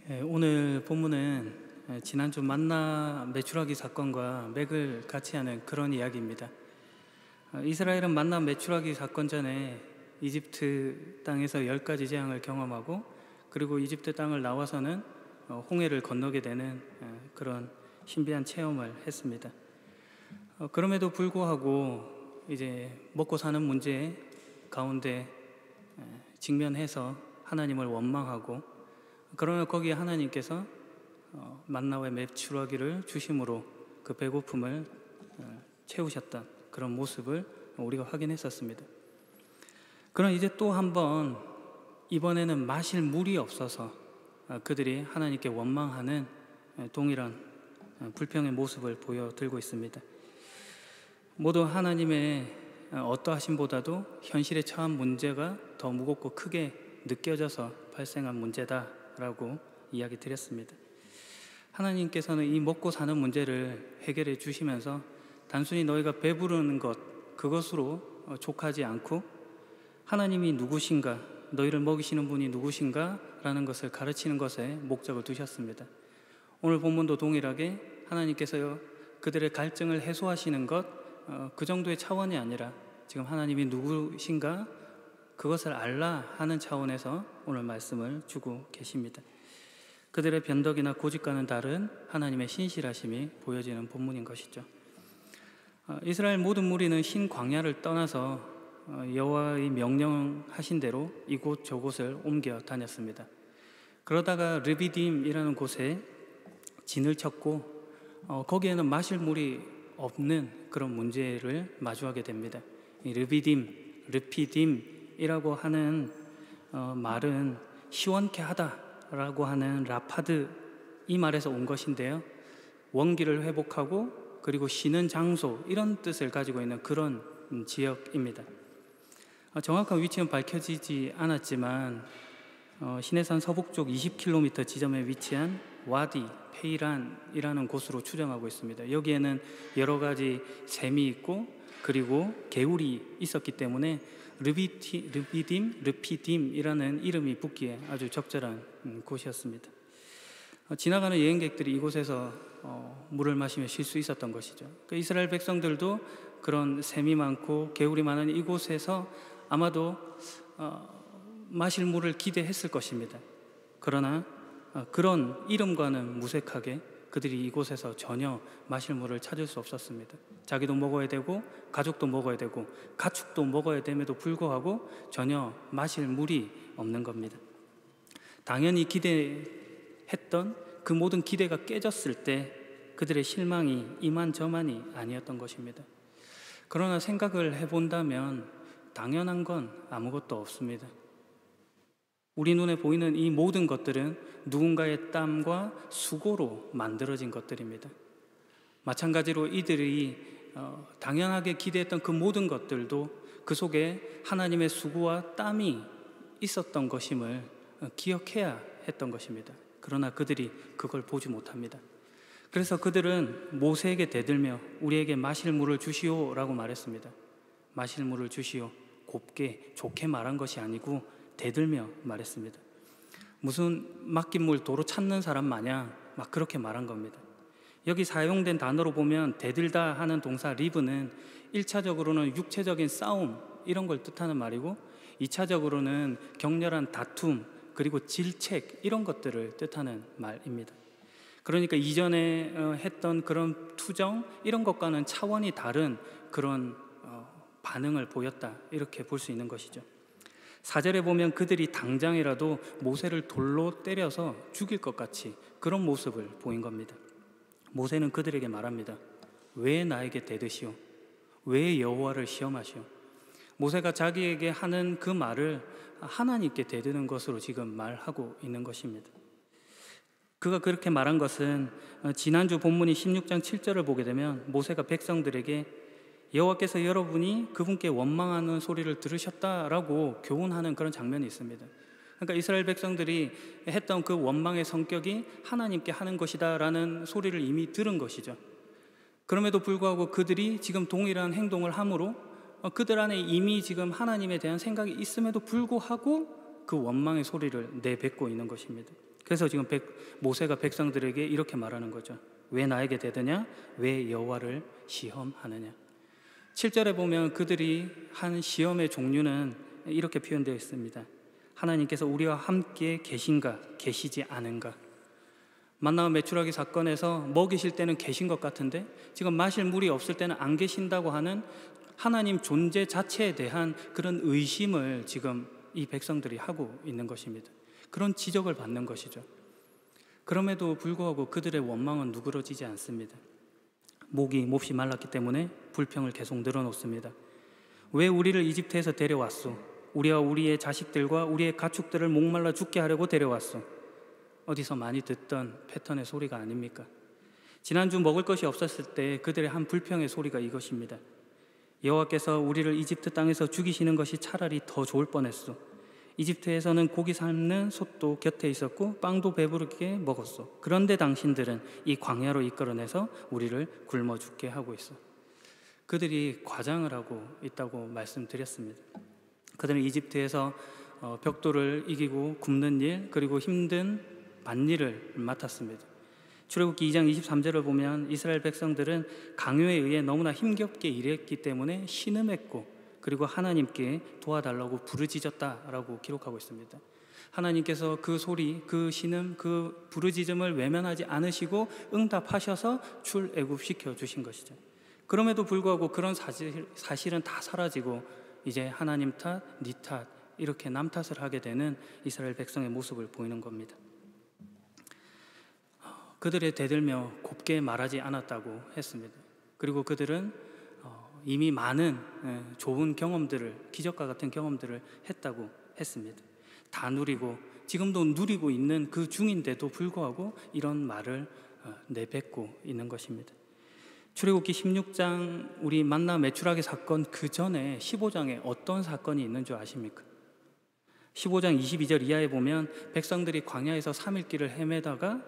오늘 본문은 지난주 만나 메추라기 사건과 맥을 같이 하는 그런 이야기입니다. 이스라엘은 만나 메추라기 사건 전에 이집트 땅에서 10가지 재앙을 경험하고, 그리고 이집트 땅을 나와서는 홍해를 건너게 되는 그런 신비한 체험을 했습니다. 그럼에도 불구하고 이제 먹고 사는 문제 가운데 직면해서 하나님을 원망하고, 그러나 거기에 하나님께서 만나와 메추라기를 주심으로 그 배고픔을 채우셨던 그런 모습을 우리가 확인했었습니다. 그러나 이제 또 한번 이번에는 마실 물이 없어서 그들이 하나님께 원망하는 동일한 불평의 모습을 보여들고 있습니다. 모두 하나님의 어떠하심보다도 현실에 처한 문제가 더 무겁고 크게 느껴져서 발생한 문제다라고 이야기 드렸습니다. 하나님께서는 이 먹고 사는 문제를 해결해 주시면서 단순히 너희가 배부르는 것, 그것으로 족하지 않고 하나님이 누구신가, 너희를 먹이시는 분이 누구신가 라는 것을 가르치는 것에 목적을 두셨습니다. 오늘 본문도 동일하게 하나님께서 그들의 갈증을 해소하시는 것, 그 정도의 차원이 아니라 지금 하나님이 누구신가 그것을 알라 하는 차원에서 오늘 말씀을 주고 계십니다. 그들의 변덕이나 고집과는 다른 하나님의 신실하심이 보여지는 본문인 것이죠. 이스라엘 모든 무리는 신 광야를 떠나서 여호와의 명령하신 대로 이곳 저곳을 옮겨 다녔습니다. 그러다가 르비딤이라는 곳에 진을 쳤고 거기에는 마실 물이 없는 그런 문제를 마주하게 됩니다. 이 르피딤이라고 하는 말은 시원케 하다라고 하는 라파드 이 말에서 온 것인데요, 원기를 회복하고 그리고 쉬는 장소 이런 뜻을 가지고 있는 그런 지역입니다. 정확한 위치는 밝혀지지 않았지만 시내산 서북쪽 20km 지점에 위치한 와디 페이란이라는 곳으로 추정하고 있습니다. 여기에는 여러 가지 샘이 있고 그리고 개울이 있었기 때문에 르피딤이라는 이름이 붙기에 아주 적절한 곳이었습니다. 지나가는 여행객들이 이곳에서 물을 마시며 쉴 수 있었던 것이죠. 이스라엘 백성들도 그런 샘이 많고 개울이 많은 이곳에서 아마도 마실 물을 기대했을 것입니다. 그러나 그런 이름과는 무색하게 그들이 이곳에서 전혀 마실 물을 찾을 수 없었습니다. 자기도 먹어야 되고 가족도 먹어야 되고 가축도 먹어야 됨에도 불구하고 전혀 마실 물이 없는 겁니다. 당연히 기대했던 그 모든 기대가 깨졌을 때 그들의 실망이 이만저만이 아니었던 것입니다. 그러나 생각을 해본다면 당연한 건 아무것도 없습니다. 우리 눈에 보이는 이 모든 것들은 누군가의 땀과 수고로 만들어진 것들입니다. 마찬가지로 이들이 당연하게 기대했던 그 모든 것들도 그 속에 하나님의 수고와 땀이 있었던 것임을 기억해야 했던 것입니다. 그러나 그들이 그걸 보지 못합니다. 그래서 그들은 모세에게 대들며 우리에게 마실 물을 주시오라고 말했습니다. 마실 물을 주시오, 곱게 좋게 말한 것이 아니고 대들며 말했습니다. 무슨 맡긴 물 도로 찾는 사람 마냥 막 그렇게 말한 겁니다. 여기 사용된 단어로 보면 대들다 하는 동사 리브는 1차적으로는 육체적인 싸움 이런 걸 뜻하는 말이고 2차적으로는 격렬한 다툼 그리고 질책 이런 것들을 뜻하는 말입니다. 그러니까 이전에 했던 그런 투정 이런 것과는 차원이 다른 그런 반응을 보였다 이렇게 볼 수 있는 것이죠. 4절에 보면 그들이 당장이라도 모세를 돌로 때려서 죽일 것 같이 그런 모습을 보인 겁니다. 모세는 그들에게 말합니다. 왜 나에게 대드시오? 왜 여호와를 시험하시오? 모세가 자기에게 하는 그 말을 하나님께 대드는 것으로 지금 말하고 있는 것입니다. 그가 그렇게 말한 것은 지난주 본문이 16장 7절을 보게 되면 모세가 백성들에게 여호와께서 여러분이 그분께 원망하는 소리를 들으셨다라고 교훈하는 그런 장면이 있습니다. 그러니까 이스라엘 백성들이 했던 그 원망의 성격이 하나님께 하는 것이다 라는 소리를 이미 들은 것이죠. 그럼에도 불구하고 그들이 지금 동일한 행동을 함으로 그들 안에 이미 지금 하나님에 대한 생각이 있음에도 불구하고 그 원망의 소리를 내뱉고 있는 것입니다. 그래서 지금 모세가 백성들에게 이렇게 말하는 거죠. 왜 나에게 대드냐? 왜 여호와를 시험하느냐? 7절에 보면 그들이 한 시험의 종류는 이렇게 표현되어 있습니다. 하나님께서 우리와 함께 계신가, 계시지 않은가? 만나와 메추라기 사건에서 먹이실 때는 계신 것 같은데 지금 마실 물이 없을 때는 안 계신다고 하는 하나님 존재 자체에 대한 그런 의심을 지금 이 백성들이 하고 있는 것입니다. 그런 지적을 받는 것이죠. 그럼에도 불구하고 그들의 원망은 누그러지지 않습니다. 목이 몹시 말랐기 때문에 불평을 계속 늘어놓습니다. 왜 우리를 이집트에서 데려왔소? 우리와 우리의 자식들과 우리의 가축들을 목말라 죽게 하려고 데려왔소. 어디서 많이 듣던 패턴의 소리가 아닙니까? 지난주 먹을 것이 없었을 때 그들의 한 불평의 소리가 이것입니다. 여호와께서 우리를 이집트 땅에서 죽이시는 것이 차라리 더 좋을 뻔했소. 이집트에서는 고기 삶는 솥도 곁에 있었고 빵도 배부르게 먹었소. 그런데 당신들은 이 광야로 이끌어내서 우리를 굶어 죽게 하고 있어. 그들이 과장을 하고 있다고 말씀드렸습니다. 그들은 이집트에서 벽돌을 이기고 굽는 일, 그리고 힘든 밭일을 맡았습니다. 출애굽기 2장 23절을 보면 이스라엘 백성들은 강요에 의해 너무나 힘겹게 일했기 때문에 신음했고 그리고 하나님께 도와달라고 부르짖었다라고 기록하고 있습니다. 하나님께서 그 소리, 그 신음, 그 부르짖음을 외면하지 않으시고 응답하셔서 출애굽시켜 주신 것이죠. 그럼에도 불구하고 그런 사실은 다 사라지고 이제 하나님 탓, 네 탓 이렇게 남 탓을 하게 되는 이스라엘 백성의 모습을 보이는 겁니다. 그들의 대들며 곱게 말하지 않았다고 했습니다. 그리고 그들은 이미 많은 좋은 경험들을, 기적과 같은 경험들을 했다고 했습니다. 다 누리고 지금도 누리고 있는 그 중인데도 불구하고 이런 말을 내뱉고 있는 것입니다. 출애굽기 16장 우리 만나 메추라기 사건 그 전에 15장에 어떤 사건이 있는 줄 아십니까? 15장 22절 이하에 보면 백성들이 광야에서 3일 길을 헤매다가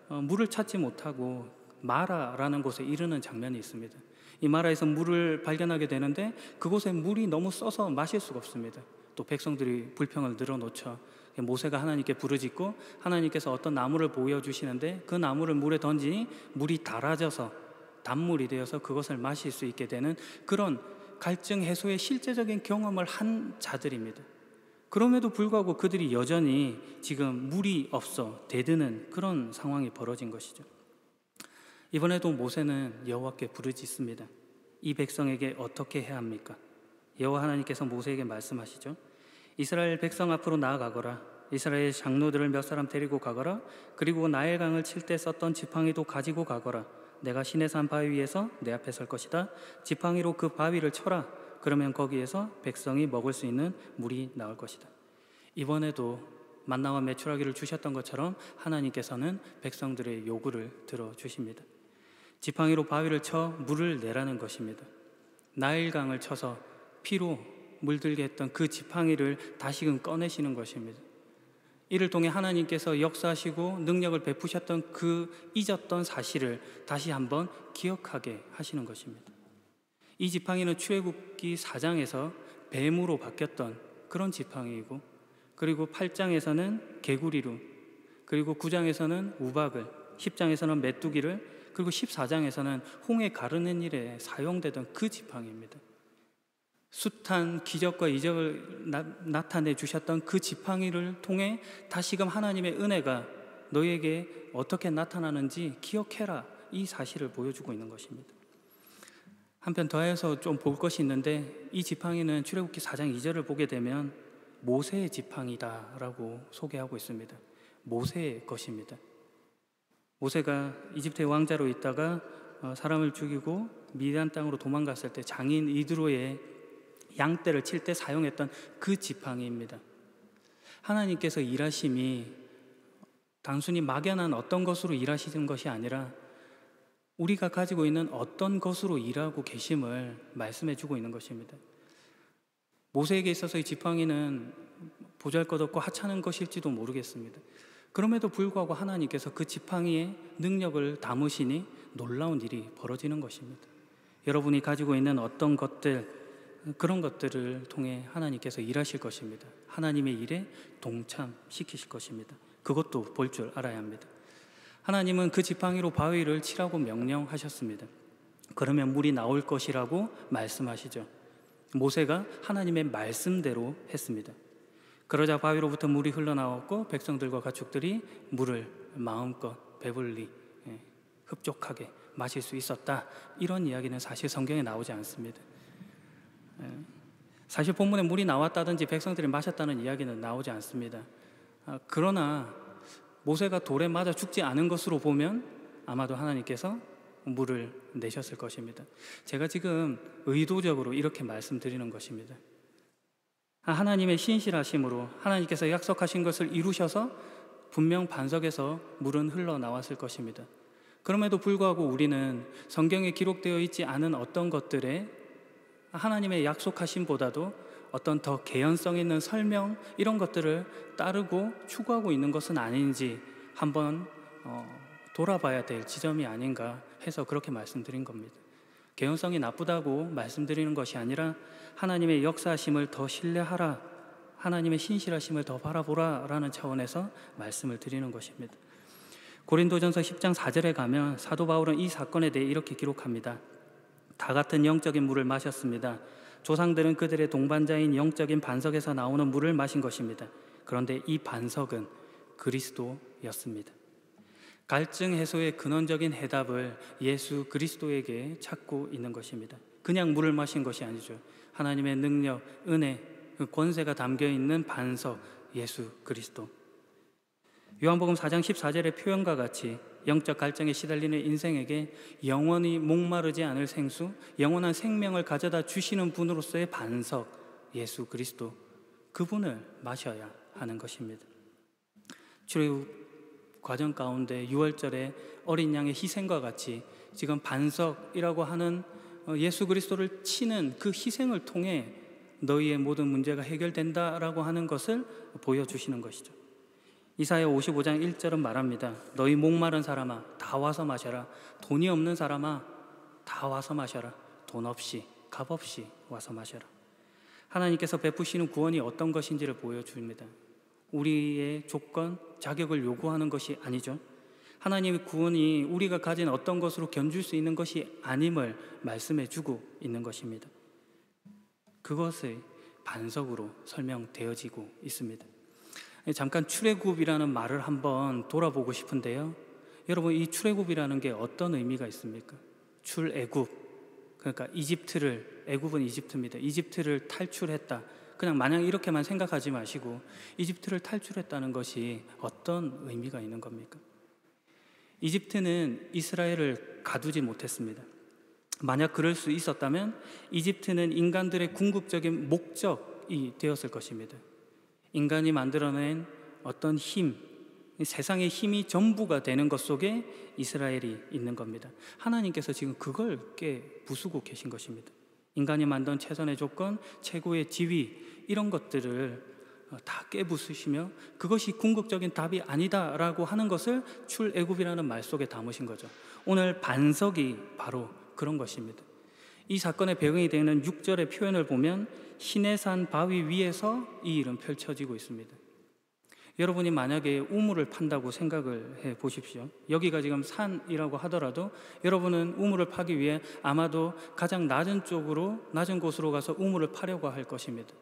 물을 찾지 못하고 마라라는 곳에 이르는 장면이 있습니다. 이 마라에서 물을 발견하게 되는데 그곳에 물이 너무 써서 마실 수가 없습니다. 또 백성들이 불평을 늘어놓죠. 모세가 하나님께 부르짖고 하나님께서 어떤 나무를 보여주시는데 그 나무를 물에 던지니 물이 달아져서 단물이 되어서 그것을 마실 수 있게 되는 그런 갈증 해소의 실제적인 경험을 한 자들입니다. 그럼에도 불구하고 그들이 여전히 지금 물이 없어 대드는 그런 상황이 벌어진 것이죠. 이번에도 모세는 여호와께 부르짖습니다. 이 백성에게 어떻게 해야 합니까? 여호와 하나님께서 모세에게 말씀하시죠. 이스라엘 백성 앞으로 나아가거라. 이스라엘 장로들을 몇 사람 데리고 가거라. 그리고 나일강을 칠 때 썼던 지팡이도 가지고 가거라. 내가 시내산 바위 위에서 내 앞에 설 것이다. 지팡이로 그 바위를 쳐라. 그러면 거기에서 백성이 먹을 수 있는 물이 나올 것이다. 이번에도 만나와 메추라기를 주셨던 것처럼 하나님께서는 백성들의 요구를 들어주십니다. 지팡이로 바위를 쳐 물을 내라는 것입니다. 나일강을 쳐서 피로 물들게 했던 그 지팡이를 다시금 꺼내시는 것입니다. 이를 통해 하나님께서 역사하시고 능력을 베푸셨던 그 잊었던 사실을 다시 한번 기억하게 하시는 것입니다. 이 지팡이는 출애굽기 4장에서 뱀으로 바뀌었던 그런 지팡이이고, 그리고 8장에서는 개구리로, 그리고 9장에서는 우박을, 10장에서는 메뚜기를, 그리고 14장에서는 홍해 가르는 일에 사용되던 그 지팡이입니다. 숱한 기적과 이적을 나타내 주셨던 그 지팡이를 통해 다시금 하나님의 은혜가 너희에게 어떻게 나타나는지 기억해라, 이 사실을 보여주고 있는 것입니다. 한편 더해서 좀 볼 것이 있는데, 이 지팡이는 출애굽기 4장 2절을 보게 되면 모세의 지팡이다라고 소개하고 있습니다. 모세의 것입니다. 모세가 이집트의 왕자로 있다가 사람을 죽이고 미디안 땅으로 도망갔을 때 장인 이드로의 양떼를 칠 때 사용했던 그 지팡이입니다. 하나님께서 일하심이 단순히 막연한 어떤 것으로 일하시는 것이 아니라 우리가 가지고 있는 어떤 것으로 일하고 계심을 말씀해 주고 있는 것입니다. 모세에게 있어서 이 지팡이는 보잘것없고 하찮은 것일지도 모르겠습니다. 그럼에도 불구하고 하나님께서 그 지팡이의 능력을 담으시니 놀라운 일이 벌어지는 것입니다. 여러분이 가지고 있는 어떤 것들, 그런 것들을 통해 하나님께서 일하실 것입니다. 하나님의 일에 동참시키실 것입니다. 그것도 볼 줄 알아야 합니다. 하나님은 그 지팡이로 바위를 치라고 명령하셨습니다. 그러면 물이 나올 것이라고 말씀하시죠. 모세가 하나님의 말씀대로 했습니다. 그러자 바위로부터 물이 흘러나왔고 백성들과 가축들이 물을 마음껏 배불리 흡족하게 마실 수 있었다. 이런 이야기는 사실 성경에 나오지 않습니다. 사실 본문에 물이 나왔다든지 백성들이 마셨다는 이야기는 나오지 않습니다. 그러나 모세가 돌에 맞아 죽지 않은 것으로 보면 아마도 하나님께서 물을 내셨을 것입니다. 제가 지금 의도적으로 이렇게 말씀드리는 것입니다. 하나님의 신실하심으로 하나님께서 약속하신 것을 이루셔서 분명 반석에서 물은 흘러나왔을 것입니다. 그럼에도 불구하고 우리는 성경에 기록되어 있지 않은 어떤 것들에 하나님의 약속하심보다도 어떤 더 개연성 있는 설명 이런 것들을 따르고 추구하고 있는 것은 아닌지 한번 돌아봐야 될 지점이 아닌가 해서 그렇게 말씀드린 겁니다. 개연성이 나쁘다고 말씀드리는 것이 아니라 하나님의 역사하심을 더 신뢰하라, 하나님의 신실하심을 더 바라보라 라는 차원에서 말씀을 드리는 것입니다. 고린도전서 10장 4절에 가면 사도 바울은 이 사건에 대해 이렇게 기록합니다. 다 같은 영적인 물을 마셨습니다. 조상들은 그들의 동반자인 영적인 반석에서 나오는 물을 마신 것입니다. 그런데 이 반석은 그리스도였습니다. 갈증 해소의 근원적인 해답을 예수 그리스도에게 찾고 있는 것입니다. 그냥 물을 마신 것이 아니죠. 하나님의 능력, 은혜, 그 권세가 담겨 있는 반석 예수 그리스도. 요한복음 4장 14절의 표현과 같이 영적 갈증에 시달리는 인생에게 영원히 목마르지 않을 생수, 영원한 생명을 가져다 주시는 분으로서의 반석 예수 그리스도, 그분을 마셔야 하는 것입니다. 출애굽 과정 가운데 6월절에 어린 양의 희생과 같이 지금 반석이라고 하는 예수 그리스도를 치는 그 희생을 통해 너희의 모든 문제가 해결된다라고 하는 것을 보여주시는 것이죠. 이사야 55장 1절은 말합니다. 너희 목마른 사람아 다 와서 마셔라. 돈이 없는 사람아 다 와서 마셔라. 돈 없이 값 없이 와서 마셔라. 하나님께서 베푸시는 구원이 어떤 것인지를 보여줍니다. 우리의 조건, 자격을 요구하는 것이 아니죠. 하나님의 구원이 우리가 가진 어떤 것으로 견줄 수 있는 것이 아님을 말씀해 주고 있는 것입니다. 그것의 반석으로 설명되어지고 있습니다. 잠깐 출애굽이라는 말을 한번 돌아보고 싶은데요. 여러분, 이 출애굽이라는 게 어떤 의미가 있습니까? 출애굽, 그러니까 애굽은 이집트입니다. 이집트를 탈출했다. 그냥 마냥 이렇게만 생각하지 마시고 이집트를 탈출했다는 것이 어떤 의미가 있는 겁니까? 이집트는 이스라엘을 가두지 못했습니다. 만약 그럴 수 있었다면 이집트는 인간들의 궁극적인 목적이 되었을 것입니다. 인간이 만들어낸 어떤 힘, 세상의 힘이 전부가 되는 것 속에 이스라엘이 있는 겁니다. 하나님께서 지금 그걸 부수고 계신 것입니다. 인간이 만든 최선의 조건, 최고의 지위 이런 것들을 다 깨부수시며 그것이 궁극적인 답이 아니다라고 하는 것을 출애굽이라는 말 속에 담으신 거죠. 오늘 반석이 바로 그런 것입니다. 이 사건의 배경이 되는 6절의 표현을 보면 시내산 바위 위에서 이 일은 펼쳐지고 있습니다. 여러분이 만약에 우물을 판다고 생각을 해 보십시오. 여기가 지금 산이라고 하더라도 여러분은 우물을 파기 위해 아마도 가장 낮은 곳으로 가서 우물을 파려고 할 것입니다.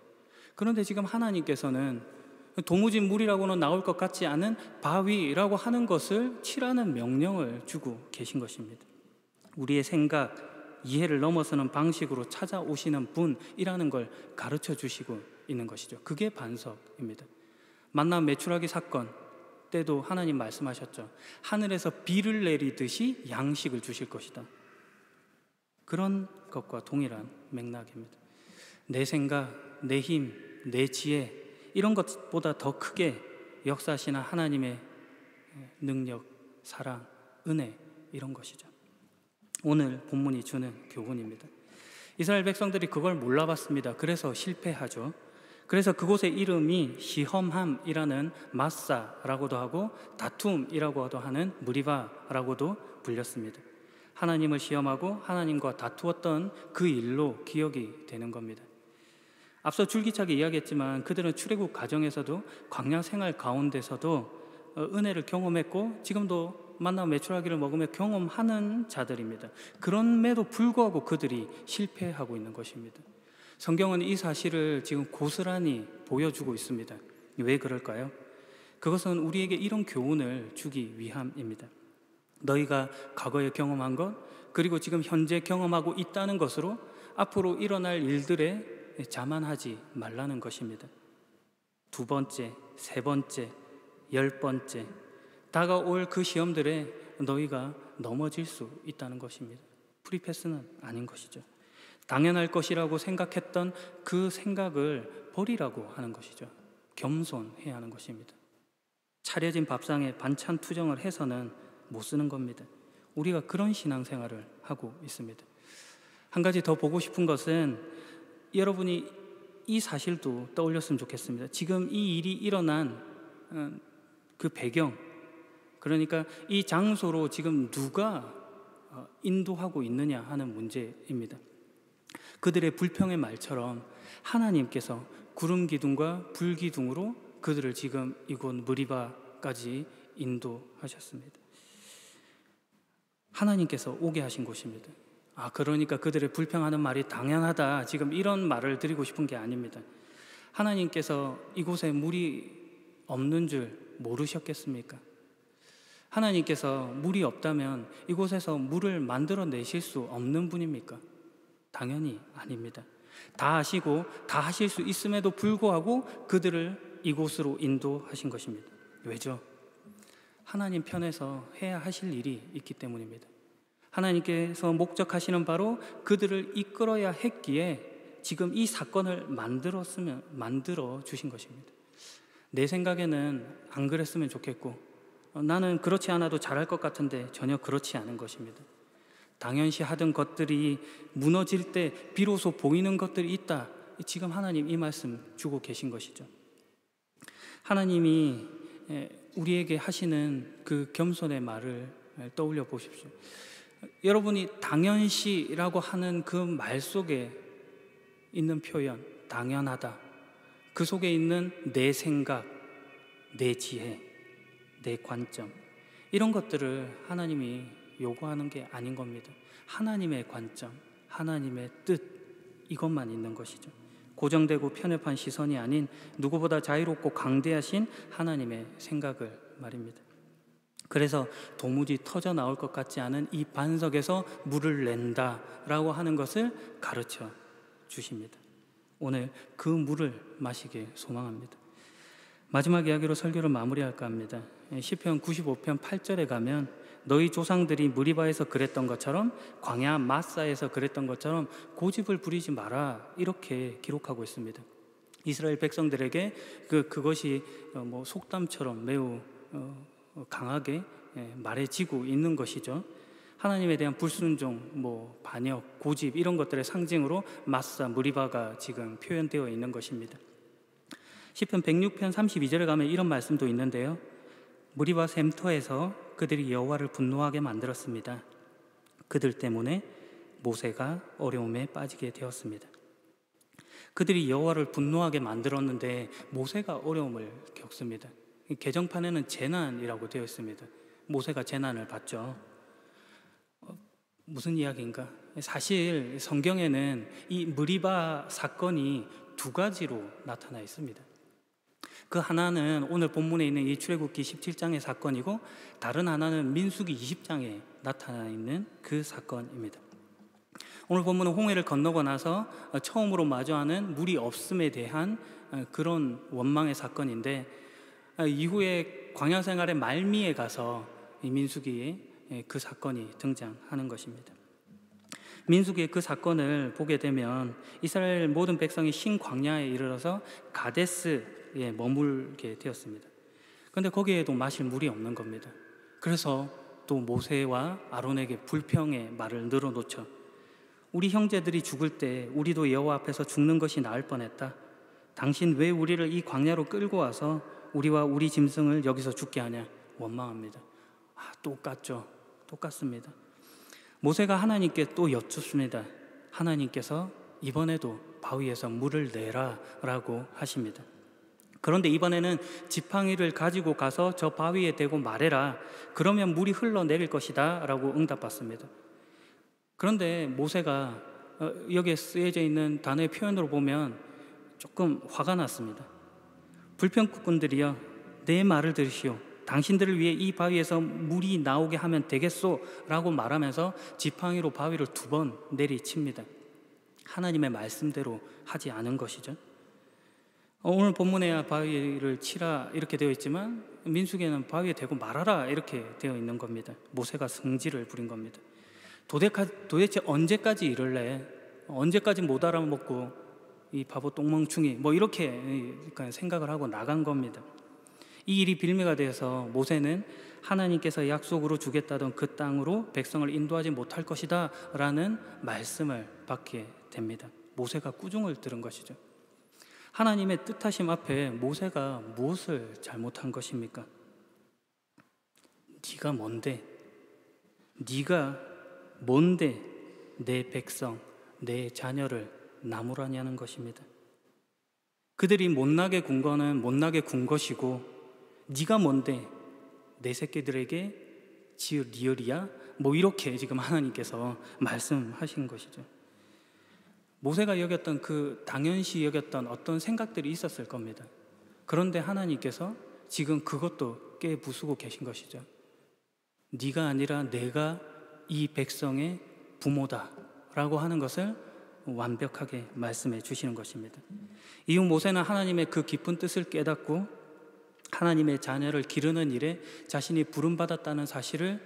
그런데 지금 하나님께서는 도무지 물이라고는 나올 것 같지 않은 바위라고 하는 것을 치라는 명령을 주고 계신 것입니다. 우리의 생각, 이해를 넘어서는 방식으로 찾아오시는 분이라는 걸 가르쳐 주시고 있는 것이죠. 그게 반석입니다. 만나 메추라기 사건 때도 하나님 말씀하셨죠. 하늘에서 비를 내리듯이 양식을 주실 것이다. 그런 것과 동일한 맥락입니다. 내 생각, 내 힘, 내 지혜 이런 것보다 더 크게 역사하시는 하나님의 능력, 사랑, 은혜 이런 것이죠. 오늘 본문이 주는 교훈입니다. 이스라엘 백성들이 그걸 몰라봤습니다. 그래서 실패하죠. 그래서 그곳의 이름이 시험함이라는 마사라고도 하고 다툼이라고도 하는 무리바라고도 불렸습니다. 하나님을 시험하고 하나님과 다투었던 그 일로 기억이 되는 겁니다. 앞서 줄기차게 이야기했지만 그들은 출애굽 과정에서도 광야 생활 가운데서도 은혜를 경험했고 지금도 만나 메추라기를 먹으며 경험하는 자들입니다. 그럼에도 불구하고 그들이 실패하고 있는 것입니다. 성경은 이 사실을 지금 고스란히 보여주고 있습니다. 왜 그럴까요? 그것은 우리에게 이런 교훈을 주기 위함입니다. 너희가 과거에 경험한 것, 그리고 지금 현재 경험하고 있다는 것으로 앞으로 일어날 일들에 자만하지 말라는 것입니다. 두 번째, 세 번째, 10번째 다가올 그 시험들에 너희가 넘어질 수 있다는 것입니다. 프리패스는 아닌 것이죠. 당연할 것이라고 생각했던 그 생각을 버리라고 하는 것이죠. 겸손해야 하는 것입니다. 차려진 밥상에 반찬 투정을 해서는 못 쓰는 겁니다. 우리가 그런 신앙생활을 하고 있습니다. 한 가지 더 보고 싶은 것은 여러분이 이 사실도 떠올렸으면 좋겠습니다. 지금 이 일이 일어난 그 배경, 그러니까 이 장소로 지금 누가 인도하고 있느냐 하는 문제입니다. 그들의 불평의 말처럼 하나님께서 구름 기둥과 불 기둥으로 그들을 지금 이곳 무리바까지 인도하셨습니다. 하나님께서 오게 하신 곳입니다. 그러니까 그들의 불평하는 말이 당연하다, 지금 이런 말을 드리고 싶은 게 아닙니다. 하나님께서 이곳에 물이 없는 줄 모르셨겠습니까? 하나님께서 물이 없다면 이곳에서 물을 만들어내실 수 없는 분입니까? 당연히 아닙니다. 다 아시고 다 하실 수 있음에도 불구하고 그들을 이곳으로 인도하신 것입니다. 왜죠? 하나님 편에서 해야 하실 일이 있기 때문입니다. 하나님께서 목적하시는 바로 그들을 이끌어야 했기에 지금 이 사건을 만들어 주신 것입니다. 내 생각에는 안 그랬으면 좋겠고 나는 그렇지 않아도 잘할 것 같은데 전혀 그렇지 않은 것입니다. 당연시 하던 것들이 무너질 때 비로소 보이는 것들이 있다. 지금 하나님 이 말씀 주고 계신 것이죠. 하나님이 우리에게 하시는 그 겸손의 말을 떠올려 보십시오. 여러분이 당연시라고 하는 그 말 속에 있는 표현, 당연하다, 그 속에 있는 내 생각, 내 지혜, 내 관점, 이런 것들을 하나님이 요구하는 게 아닌 겁니다. 하나님의 관점, 하나님의 뜻, 이것만 있는 것이죠. 고정되고 편협한 시선이 아닌 누구보다 자유롭고 강대하신 하나님의 생각을 말입니다. 그래서 도무지 터져 나올 것 같지 않은 이 반석에서 물을 낸다라고 하는 것을 가르쳐 주십니다. 오늘 그 물을 마시길 소망합니다. 마지막 이야기로 설교를 마무리할까 합니다. 시편 95편 8절에 가면 너희 조상들이 무리바에서 그랬던 것처럼 광야 마사에서 그랬던 것처럼 고집을 부리지 마라, 이렇게 기록하고 있습니다. 이스라엘 백성들에게 그것이 속담처럼 매우 강하게 말해지고 있는 것이죠. 하나님에 대한 불순종, 반역, 고집, 이런 것들의 상징으로 마사, 무리바가 지금 표현되어 있는 것입니다. 시편 106편 32절에 가면 이런 말씀도 있는데요. 무리바 샘터에서 그들이 여호와를 분노하게 만들었습니다. 그들 때문에 모세가 어려움에 빠지게 되었습니다. 그들이 여호와를 분노하게 만들었는데 모세가 어려움을 겪습니다. 개정판에는 재난이라고 되어 있습니다. 모세가 재난을 받죠. 무슨 이야기인가? 사실 성경에는 이 무리바 사건이 두 가지로 나타나 있습니다. 그 하나는 오늘 본문에 있는 이 출애굽기 17장의 사건이고, 다른 하나는 민수기 20장에 나타나 있는 그 사건입니다. 오늘 본문은 홍해를 건너고 나서 처음으로 마주하는 물이 없음에 대한 그런 원망의 사건인데, 이후에 광야 생활의 말미에 가서 이 민수기에 그 사건이 등장하는 것입니다. 민수기의 그 사건을 보게 되면 이스라엘 모든 백성이 신광야에 이르러서 가데스에 머물게 되었습니다. 그런데 거기에도 마실 물이 없는 겁니다. 그래서 또 모세와 아론에게 불평의 말을 늘어놓죠. 우리 형제들이 죽을 때 우리도 여호와 앞에서 죽는 것이 나을 뻔했다. 당신 왜 우리를 이 광야로 끌고 와서 우리와 우리 짐승을 여기서 죽게 하냐. 원망합니다. 똑같죠. 똑같습니다. 모세가 하나님께 또 여쭙습니다. 하나님께서 이번에도 바위에서 물을 내라라고 하십니다. 그런데 이번에는 지팡이를 가지고 가서 저 바위에 대고 말해라. 그러면 물이 흘러내릴 것이다 라고 응답받습니다. 그런데 모세가 여기에 쓰여져 있는 단어의 표현으로 보면 조금 화가 났습니다. 불평꾼들이여, 내 말을 들으시오. 당신들을 위해 이 바위에서 물이 나오게 하면 되겠소 라고 말하면서 지팡이로 바위를 2번 내리칩니다. 하나님의 말씀대로 하지 않은 것이죠. 오늘 본문에 바위를 치라 이렇게 되어 있지만 민수기에는 바위에 대고 말하라 이렇게 되어 있는 겁니다. 모세가 성질을 부린 겁니다. 도대체 언제까지 이럴래? 언제까지 못 알아먹고 이 바보 똥멍충이 뭐 이렇게 생각을 하고 나간 겁니다. 이 일이 빌미가 되어서 모세는 하나님께서 약속으로 주겠다던 그 땅으로 백성을 인도하지 못할 것이다 라는 말씀을 받게 됩니다. 모세가 꾸중을 들은 것이죠. 하나님의 뜻하심 앞에 모세가 무엇을 잘못한 것입니까? 네가 뭔데? 네가 뭔데 내 백성, 내 자녀를 나무라냐는 것입니다. 그들이 못나게 군 거는 못나게 군 것이고 네가 뭔데 내 새끼들에게 지을 리얼이야? 뭐 이렇게 지금 하나님께서 말씀하신 것이죠. 모세가 여겼던 그 당연시 여겼던 어떤 생각들이 있었을 겁니다. 그런데 하나님께서 지금 그것도 깨부수고 계신 것이죠. 네가 아니라 내가 이 백성의 부모다 라고 하는 것을 완벽하게 말씀해 주시는 것입니다. 이후 모세는 하나님의 그 깊은 뜻을 깨닫고 하나님의 자녀를 기르는 일에 자신이 부름받았다는 사실을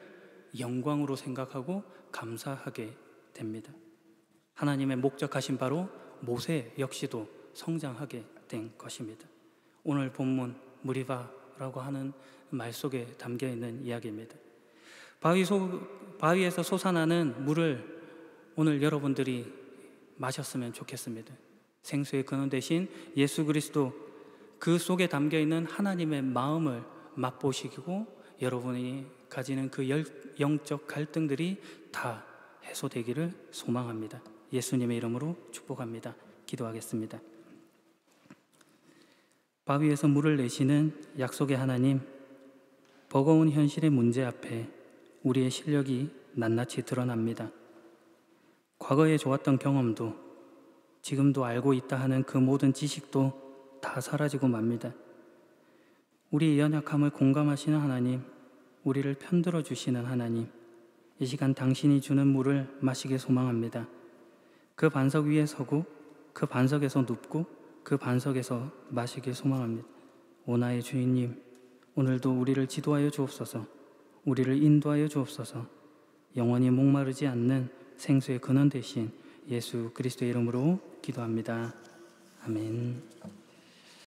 영광으로 생각하고 감사하게 됩니다. 하나님의 목적하신 바로 모세 역시도 성장하게 된 것입니다. 오늘 본문 무리바라고 하는 말 속에 담겨 있는 이야기입니다. 바위에서 솟아나는 물을 오늘 여러분들이 마셨으면 좋겠습니다. 생수의 근원 대신 예수 그리스도, 그 속에 담겨 있는 하나님의 마음을 맛보시고 여러분이 가지는 그 영적 갈등들이 다 해소되기를 소망합니다. 예수님의 이름으로 축복합니다. 기도하겠습니다. 바위에서 물을 내시는 약속의 하나님, 버거운 현실의 문제 앞에 우리의 실력이 낱낱이 드러납니다. 과거에 좋았던 경험도 지금도 알고 있다 하는 그 모든 지식도 다 사라지고 맙니다. 우리의 연약함을 공감하시는 하나님, 우리를 편들어 주시는 하나님, 이 시간 당신이 주는 물을 마시길 소망합니다. 그 반석 위에 서고 그 반석에서 눕고 그 반석에서 마시길 소망합니다. 오 나의 주인님, 오늘도 우리를 지도하여 주옵소서. 우리를 인도하여 주옵소서. 영원히 목마르지 않는 생수의 근원 되신 예수 그리스도의 이름으로 기도합니다. 아멘.